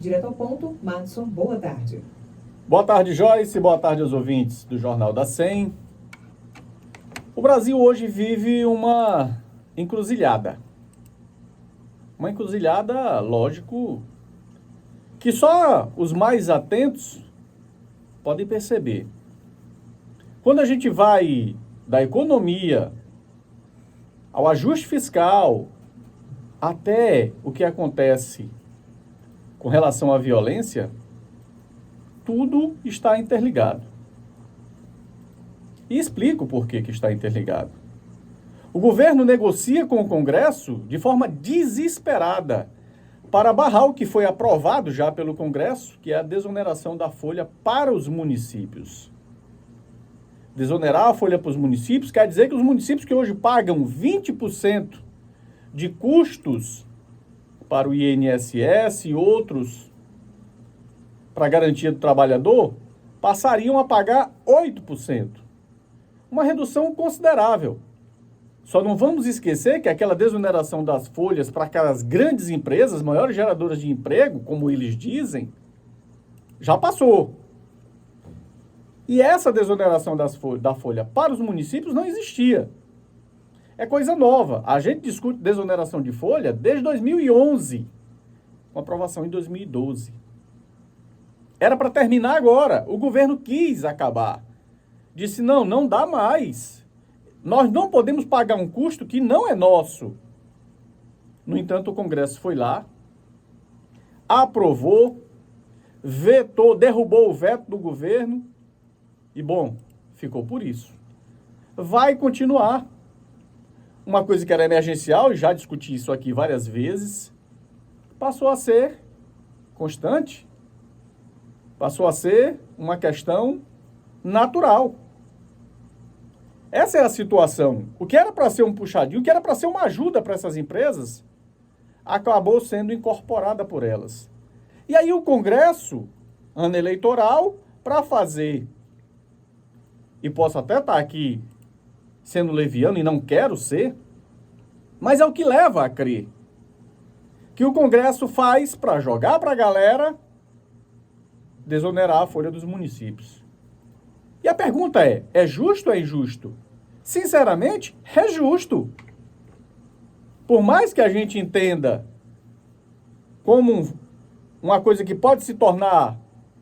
Direto ao ponto, Madison, boa tarde. Boa tarde, Joyce. Boa tarde aos ouvintes do Jornal da 100. O Brasil hoje vive uma encruzilhada. Uma encruzilhada, lógico, que só os mais atentos podem perceber. Quando a gente vai da economia ao ajuste fiscal, até o que acontece com relação à violência, tudo está interligado. E explico por que está interligado. O governo negocia com o Congresso de forma desesperada para barrar o que foi aprovado já pelo Congresso, que é a desoneração da folha para os municípios. Desonerar a folha para os municípios quer dizer que os municípios que hoje pagam 20% de custos para o INSS e outros para a garantia do trabalhador, passariam a pagar 8%. Uma redução considerável. Só não vamos esquecer que aquela desoneração das folhas para aquelas grandes empresas, maiores geradoras de emprego, como eles dizem, já passou. E essa desoneração da folha para os municípios não existia. É coisa nova. A gente discute desoneração de folha desde 2011, com aprovação em 2012. Era para terminar agora. O governo quis acabar. Disse, não dá mais. Nós não podemos pagar um custo que não é nosso. No entanto, o Congresso foi lá, aprovou, vetou, derrubou o veto do governo e, bom, ficou por isso. Vai continuar. Uma coisa que era emergencial, e já discuti isso aqui várias vezes, passou a ser constante. Passou a ser uma questão natural. Essa é a situação. O que era para ser um puxadinho, o que era para ser uma ajuda para essas empresas, acabou sendo incorporada por elas. E aí o Congresso, ano eleitoral, para fazer, e posso até estar aqui sendo leviano e não quero ser, mas é o que leva a crer que o Congresso faz para jogar para a galera desonerar a folha dos municípios. E a pergunta é justo ou é injusto? Sinceramente, é justo. Por mais que a gente entenda como uma coisa que pode se tornar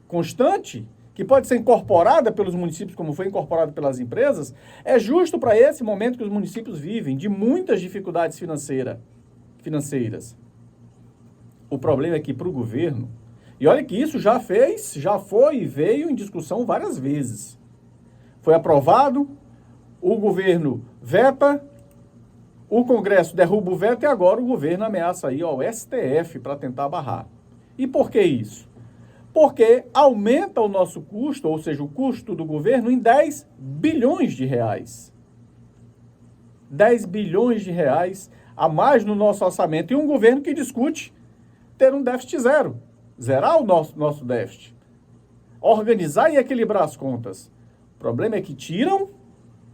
constante, que pode ser incorporada pelos municípios como foi incorporada pelas empresas, é justo para esse momento que os municípios vivem, de muitas dificuldades financeiras. O problema é que para o governo, e olha que isso já foi e veio em discussão várias vezes. Foi aprovado, o governo veta, o Congresso derruba o veto e agora o governo ameaça ir ao STF para tentar barrar. E por que isso? Porque aumenta o nosso custo, ou seja, o custo do governo, em 10 bilhões de reais. 10 bilhões de reais a mais no nosso orçamento. E um governo que discute ter um déficit zero. Zerar o nosso déficit. Organizar e equilibrar as contas. O problema é que tiram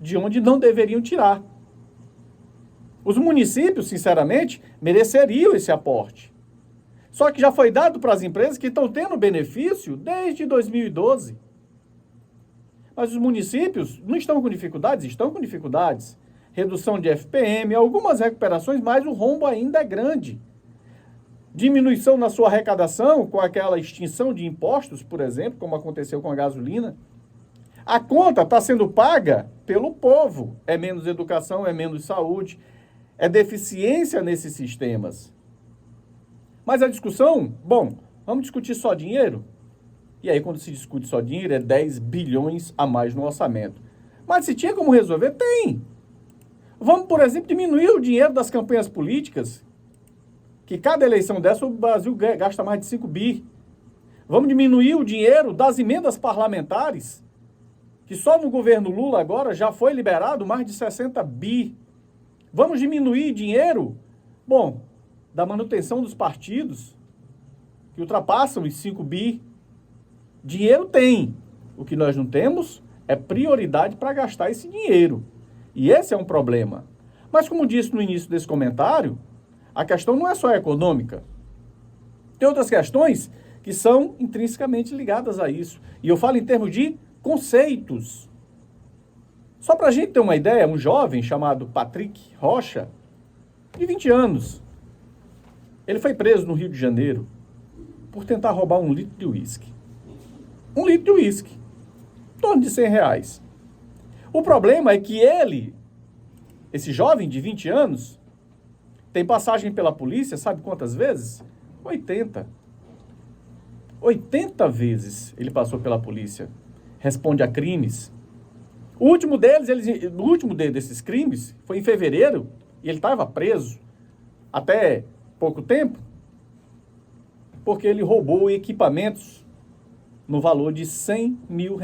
de onde não deveriam tirar. Os municípios, sinceramente, mereceriam esse aporte. Só que já foi dado para as empresas que estão tendo benefício desde 2012. Mas os municípios não estão com dificuldades? Estão com dificuldades. Redução de FPM, algumas recuperações, mas o rombo ainda é grande. Diminuição na sua arrecadação com aquela extinção de impostos, por exemplo, como aconteceu com a gasolina. A conta está sendo paga pelo povo. É menos educação, é menos saúde, é deficiência nesses sistemas. Mas a discussão, vamos discutir só dinheiro? E aí, quando se discute só dinheiro, é 10 bilhões a mais no orçamento. Mas se tinha como resolver, tem. Vamos, por exemplo, diminuir o dinheiro das campanhas políticas, que cada eleição dessa o Brasil gasta mais de 5 bi. Vamos diminuir o dinheiro das emendas parlamentares, que só no governo Lula agora já foi liberado mais de 60 bi. Vamos diminuir dinheiro, da manutenção dos partidos, que ultrapassam os 5 bi. Dinheiro tem. O que nós não temos é prioridade para gastar esse dinheiro. E esse é um problema. Mas como disse no início desse comentário, a questão não é só econômica. Tem outras questões que são intrinsecamente ligadas a isso. E eu falo em termos de conceitos. Só para a gente ter uma ideia, um jovem chamado Patrick Rocha, de 20 anos, ele foi preso no Rio de Janeiro por tentar roubar 1 litro de uísque. 1 litro de uísque, em torno de R$100. O problema é que ele, esse jovem de 20 anos, tem passagem pela polícia, sabe quantas vezes? 80. 80 vezes ele passou pela polícia. Responde a crimes. O último desses crimes foi em fevereiro e ele estava preso até pouco tempo porque ele roubou equipamentos no valor de R$100 mil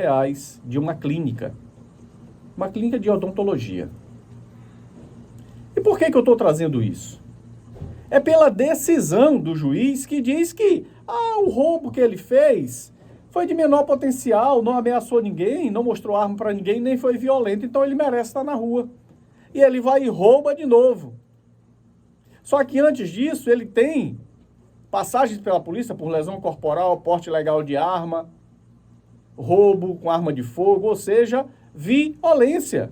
de uma clínica de odontologia. E por que eu estou trazendo isso? É pela decisão do juiz que diz que o roubo que ele fez foi de menor potencial, não ameaçou ninguém, não mostrou arma para ninguém, nem foi violento, então ele merece estar na rua. E ele vai e rouba de novo. Só que antes disso, ele tem passagens pela polícia por lesão corporal, porte ilegal de arma, roubo com arma de fogo, ou seja, violência.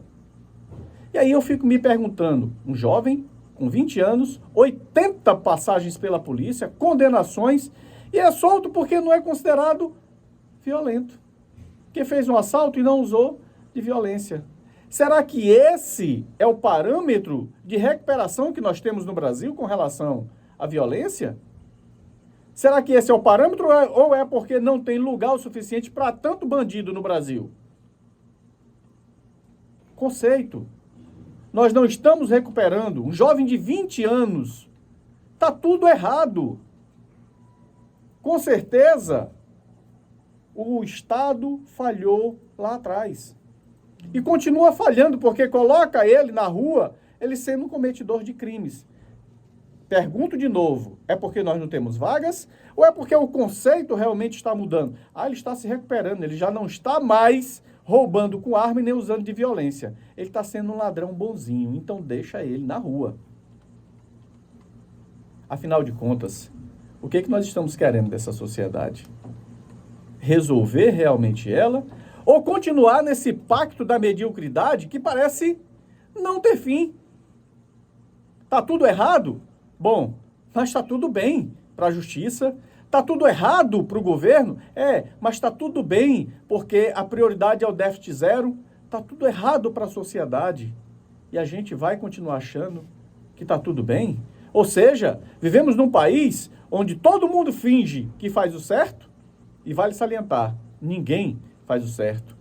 E aí eu fico me perguntando, um jovem com 20 anos, 80 passagens pela polícia, condenações, e é solto porque não é considerado violento. Que fez um assalto e não usou de violência. Será que esse é o parâmetro de recuperação que nós temos no Brasil com relação à violência? Será que esse é o parâmetro ou é porque não tem lugar o suficiente para tanto bandido no Brasil? Conceito. Nós não estamos recuperando. Um jovem de 20 anos. Está tudo errado. Com certeza, o Estado falhou lá atrás. E continua falhando, porque coloca ele na rua, ele sendo um cometedor de crimes. Pergunto de novo, é porque nós não temos vagas? Ou é porque o conceito realmente está mudando? Ele está se recuperando, ele já não está mais roubando com arma e nem usando de violência. Ele está sendo um ladrão bonzinho, então deixa ele na rua. Afinal de contas, o que nós estamos querendo dessa sociedade? Resolver realmente ela? Ou continuar nesse pacto da mediocridade que parece não ter fim? Está tudo errado? Bom, mas está tudo bem para a justiça. Está tudo errado para o governo? Mas está tudo bem, porque a prioridade é o déficit zero. Está tudo errado para a sociedade. E a gente vai continuar achando que está tudo bem? Ou seja, vivemos num país onde todo mundo finge que faz o certo, e vale salientar, ninguém faz o certo.